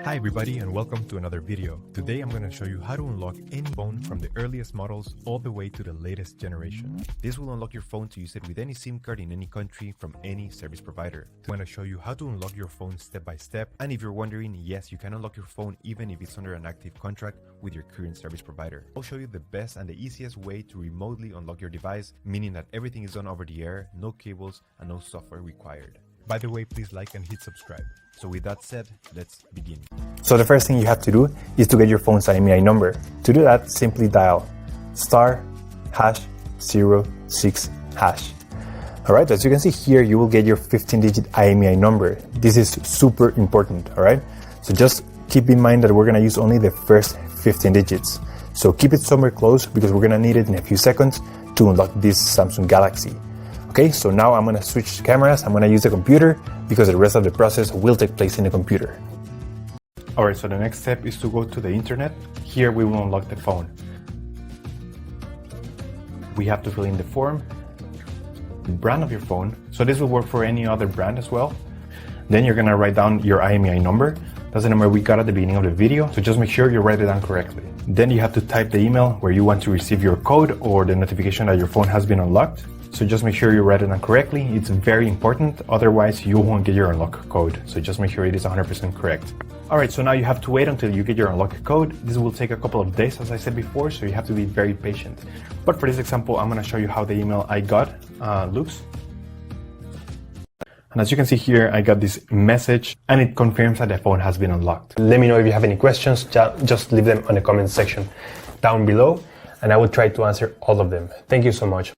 Hi everybody and welcome to another video. Today I'm going to show you how to unlock any phone from the earliest models all the way to the latest generation. This will unlock your phone to use it with any SIM card in any country from any service provider. I'm going to show you how to unlock your phone step by step, and if you're wondering, yes, you can unlock your phone even if it's under an active contract with your current service provider. I'll show you the best and the easiest way to remotely unlock your device, meaning that everything is done over the air, no cables and no software required. By the way, please like and hit subscribe. So with that said, let's begin. So the first thing you have to do is to get your phone's IMEI number. To do that, simply dial *#06#. Alright, as you can see here, you will get your 15-digit IMEI number. This is super important, alright? So just keep in mind that we're gonna use only the first 15 digits. So keep it somewhere close because we're gonna need it in a few seconds to unlock this Samsung Galaxy. Okay, so now I'm gonna switch cameras. I'm gonna use the computer because the rest of the process will take place in the computer. Alright, so the next step is to go to the internet. Here we will unlock the phone. We have to fill in the form, the brand of your phone. So this will work for any other brand as well. Then you're gonna write down your IMEI number. That's the number we got at the beginning of the video. So just make sure you write it down correctly. Then you have to type the email where you want to receive your code or the notification that your phone has been unlocked. So just make sure you write it down correctly. It's very important, otherwise you won't get your unlock code. So just make sure it is 100% correct. Alright, so now you have to wait until you get your unlock code. This will take a couple of days, as I said before, so you have to be very patient. But for this example, I'm going to show you how the email I got looks. And as you can see here, I got this message and it confirms that the phone has been unlocked. Let me know if you have any questions, just leave them on the comment section down below and I will try to answer all of them. Thank you so much.